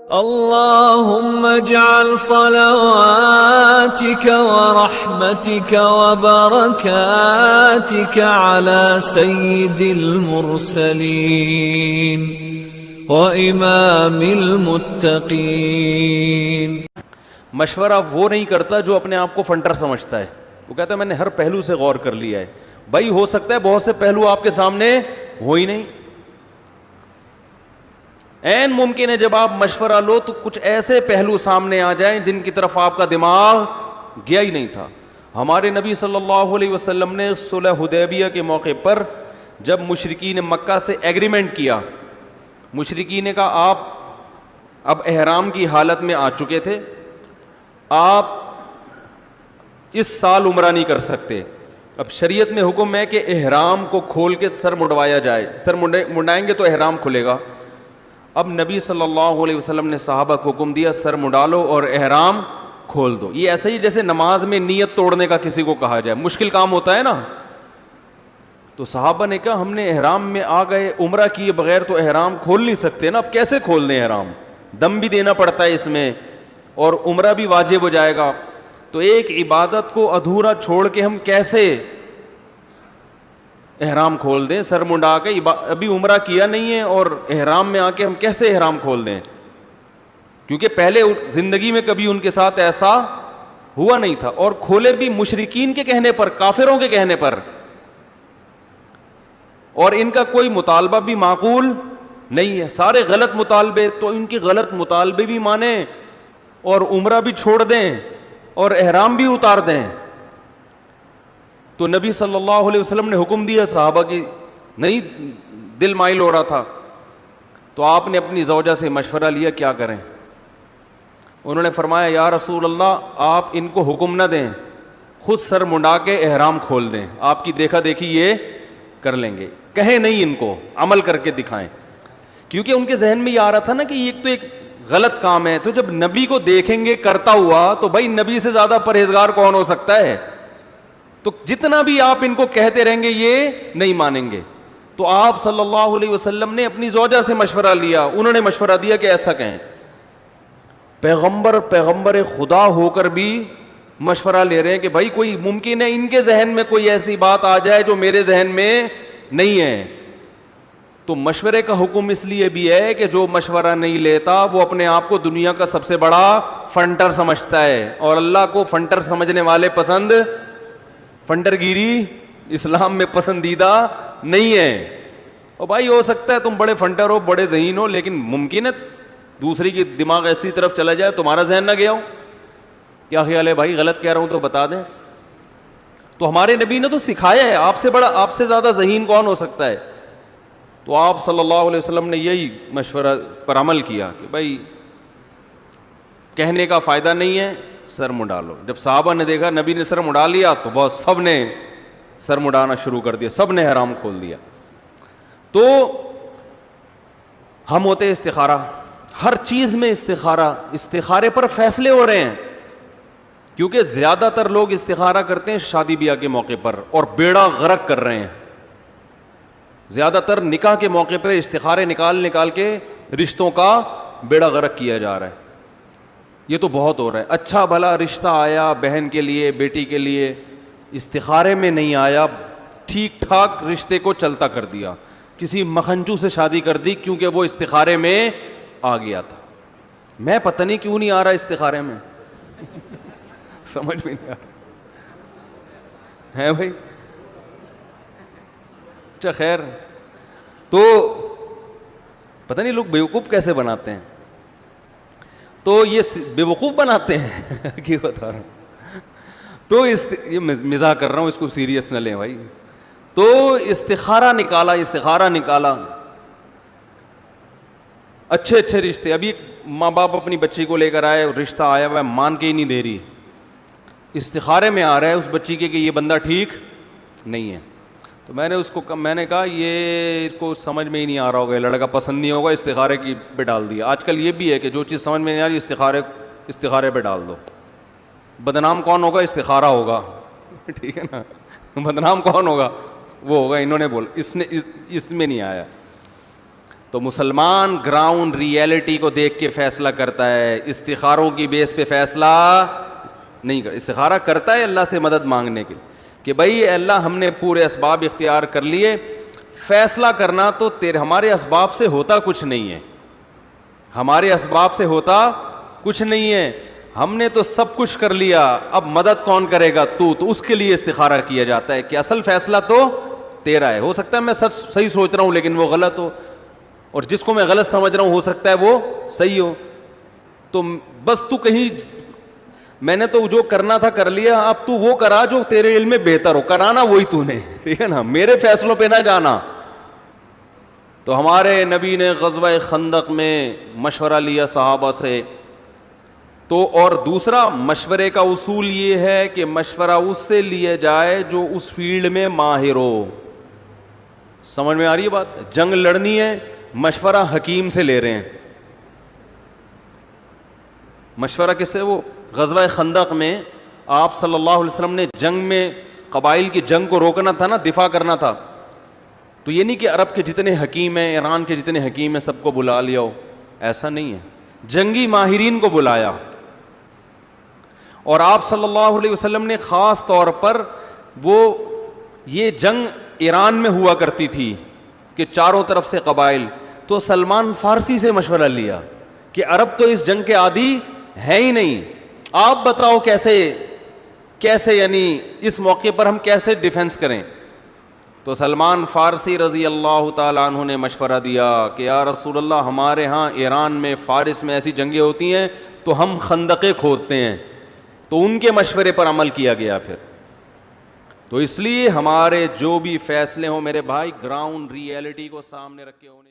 اللهم اجعل صلواتك ورحمتك وبركاتك على سيد المرسلين وإمام المتقين. مشورہ وہ نہیں کرتا جو اپنے آپ کو فنٹر سمجھتا ہے. وہ کہتا ہے میں نے ہر پہلو سے غور کر لیا ہے. بھائی ہو سکتا ہے بہت سے پہلو آپ کے سامنے ہو ہی نہیں. عین ممکن ہے جب آپ مشورہ لو تو کچھ ایسے پہلو سامنے آ جائیں جن کی طرف آپ کا دماغ گیا ہی نہیں تھا. ہمارے نبی صلی اللہ علیہ وسلم نے صلح حدیبیہ کے موقع پر جب مشرکین مکہ سے ایگریمنٹ کیا, مشرکین نے کہا آپ اب احرام کی حالت میں آ چکے تھے, آپ اس سال عمرہ نہیں کر سکتے. اب شریعت میں حکم ہے کہ احرام کو کھول کے سر مڈوایا جائے, سر مڈائیں گے تو احرام کھلے گا. اب نبی صلی اللہ علیہ وسلم نے صحابہ کو حکم دیا سر مڈالو اور احرام کھول دو. یہ ایسے ہی جیسے نماز میں نیت توڑنے کا کسی کو کہا جائے, مشکل کام ہوتا ہے نا. تو صحابہ نے کہا ہم نے احرام میں آ گئے, عمرہ کیے بغیر تو احرام کھول نہیں سکتے نا, اب کیسے کھول دیں احرام, دم بھی دینا پڑتا ہے اس میں اور عمرہ بھی واجب ہو جائے گا. تو ایک عبادت کو ادھورا چھوڑ کے ہم کیسے احرام کھول دیں, سر منڈا کے ابھی عمرہ کیا نہیں ہے اور احرام میں آ کے ہم کیسے احرام کھول دیں, کیونکہ پہلے زندگی میں کبھی ان کے ساتھ ایسا ہوا نہیں تھا. اور کھولے بھی مشرکین کے کہنے پر, کافروں کے کہنے پر, اور ان کا کوئی مطالبہ بھی معقول نہیں ہے, سارے غلط مطالبے. تو ان کے غلط مطالبے بھی مانیں اور عمرہ بھی چھوڑ دیں اور احرام بھی اتار دیں. تو نبی صلی اللہ علیہ وسلم نے حکم دیا, صحابہ کی نہیں دل مائل ہو رہا تھا, تو آپ نے اپنی زوجہ سے مشورہ لیا کیا کریں. انہوں نے فرمایا یا رسول اللہ آپ ان کو حکم نہ دیں, خود سر منڈا کے احرام کھول دیں, آپ کی دیکھا دیکھی یہ کر لیں گے. کہیں نہیں ان کو, عمل کر کے دکھائیں. کیونکہ ان کے ذہن میں یہ آ رہا تھا نا کہ یہ تو ایک غلط کام ہے, تو جب نبی کو دیکھیں گے کرتا ہوا تو بھائی نبی سے زیادہ پرہیزگار کون ہو سکتا ہے. تو جتنا بھی آپ ان کو کہتے رہیں گے یہ نہیں مانیں گے. تو آپ صلی اللہ علیہ وسلم نے اپنی زوجہ سے مشورہ لیا, انہوں نے مشورہ دیا کہ ایسا کہیں. پیغمبر خدا ہو کر بھی مشورہ لے رہے ہیں کہ بھائی کوئی ممکن ہے ان کے ذہن میں کوئی ایسی بات آ جائے جو میرے ذہن میں نہیں ہے. تو مشورے کا حکم اس لیے بھی ہے کہ جو مشورہ نہیں لیتا وہ اپنے آپ کو دنیا کا سب سے بڑا فنٹر سمجھتا ہے, اور اللہ کو فنٹر سمجھنے والے پسند, فنٹر گیری اسلام میں پسندیدہ نہیں ہے. اور بھائی ہو سکتا ہے تم بڑے فنٹر ہو, بڑے ذہین ہو, لیکن ممکن ہے دوسری کی دماغ ایسی طرف چلا جائے تمہارا ذہن نہ گیا ہو. کیا خیال ہے بھائی, غلط کہہ رہا ہوں تو بتا دیں. تو ہمارے نبی نے تو سکھایا ہے, آپ سے بڑا, آپ سے زیادہ ذہین کون ہو سکتا ہے. تو آپ صلی اللہ علیہ وسلم نے یہی مشورہ پر عمل کیا کہ بھائی کہنے کا فائدہ نہیں ہے, سر مڈا لو. جب صحابہ نے دیکھا نبی نے سر مڈا لیا تو بہت سب نے سر مڈانا شروع کر دیا, سب نے حرام کھول دیا. تو ہم ہوتے استخارہ, ہر چیز میں استخارہ, استخارے پر فیصلے ہو رہے ہیں. کیونکہ زیادہ تر لوگ استخارہ کرتے ہیں شادی بیاہ کے موقع پر اور بیڑا غرق کر رہے ہیں. زیادہ تر نکاح کے موقع پہ استخارے نکال کے رشتوں کا بیڑا غرق کیا جا رہا ہے. یہ تو بہت ہو رہا ہے. اچھا بھلا رشتہ آیا بہن کے لیے, بیٹی کے لیے, استخارے میں نہیں آیا, ٹھیک ٹھاک رشتے کو چلتا کر دیا, کسی مکھنچو سے شادی کر دی کیونکہ وہ استخارے میں آ گیا تھا. میں پتہ نہیں کیوں نہیں آ رہا استخارے میں, سمجھ میں نہیں آ رہا ہے بھائی. اچھا خیر, تو پتہ نہیں لوگ بیوقوف کیسے بناتے ہیں. تو یہ بیوقوف بناتے ہیں کیوں بتا رہا ہوں. تو یہ مزاح کر رہا ہوں, اس کو سیریس نہ لیں بھائی. تو استخارہ نکالا, اچھے رشتے. ابھی ماں باپ اپنی بچی کو لے کر آئے, رشتہ آیا ہوا ہے, مان کے ہی نہیں دے رہی, استخارے میں آ رہا ہے اس بچی کے کہ یہ بندہ ٹھیک نہیں ہے. تو میں نے کہا یہ اس کو سمجھ میں ہی نہیں آ رہا ہوگا, لڑکا پسند نہیں ہوگا, استخارے کی پہ ڈال دیا. آج کل یہ بھی ہے کہ جو چیز سمجھ میں نہیں آ رہی استخارے پہ ڈال دو. بدنام کون ہوگا, استخارہ ہوگا, ٹھیک ہے نا. بدنام کون ہوگا, وہ ہوگا انہوں نے بولا, اس میں نہیں آیا. تو مسلمان گراؤنڈ ریئلٹی کو دیکھ کے فیصلہ کرتا ہے, استخاروں کی بیس پہ فیصلہ نہیں کرتا. استخارہ کرتا ہے اللہ سے مدد مانگنے کے کہ بھائی اے اللہ ہم نے پورے اسباب اختیار کر لیے, فیصلہ کرنا تو ہمارے اسباب سے ہوتا کچھ نہیں ہے, ہمارے اسباب سے ہوتا کچھ نہیں ہے, ہم نے تو سب کچھ کر لیا, اب مدد کون کرے گا؟ تو اس کے لیے استخارہ کیا جاتا ہے کہ اصل فیصلہ تو تیرا ہے. ہو سکتا ہے میں سچ صحیح سوچ رہا ہوں لیکن وہ غلط ہو, اور جس کو میں غلط سمجھ رہا ہوں ہو سکتا ہے وہ صحیح ہو. تو بس تو کہیں میں نے تو جو کرنا تھا کر لیا, اب تو وہ کرا جو تیرے علم میں بہتر ہو, کرانا وہی تو نے, ٹھیک ہے نا, میرے فیصلوں پہ نہ جانا. تو ہمارے نبی نے غزوہ خندق میں مشورہ لیا صحابہ سے. تو اور دوسرا مشورے کا اصول یہ ہے کہ مشورہ اس سے لیا جائے جو اس فیلڈ میں ماہر ہو. سمجھ میں آ رہی ہے بات؟ جنگ لڑنی ہے, مشورہ حکیم سے لے رہے ہیں. مشورہ کس سے؟ وہ غزوہ خندق میں آپ صلی اللہ علیہ وسلم نے جنگ میں قبائل کی جنگ کو روکنا تھا نا, دفاع کرنا تھا. تو یہ نہیں کہ عرب کے جتنے حکیم ہیں, ایران کے جتنے حکیم ہیں سب کو بلا لیا ہو, ایسا نہیں ہے. جنگی ماہرین کو بلایا, اور آپ صلی اللہ علیہ وسلم نے خاص طور پر وہ یہ جنگ ایران میں ہوا کرتی تھی کہ چاروں طرف سے قبائل, تو سلمان فارسی سے مشورہ لیا کہ عرب تو اس جنگ کے عادی ہے ہی نہیں, آپ بتاؤ کیسے یعنی اس موقع پر ہم کیسے ڈیفنس کریں. تو سلمان فارسی رضی اللہ تعالیٰ عنہ نے مشورہ دیا کہ یا رسول اللہ ہمارے ہاں ایران میں فارس میں ایسی جنگیں ہوتی ہیں تو ہم خندقیں کھودتے ہیں. تو ان کے مشورے پر عمل کیا گیا پھر. تو اس لیے ہمارے جو بھی فیصلے ہوں میرے بھائی گراؤنڈ ریئلٹی کو سامنے رکھ کے ہونے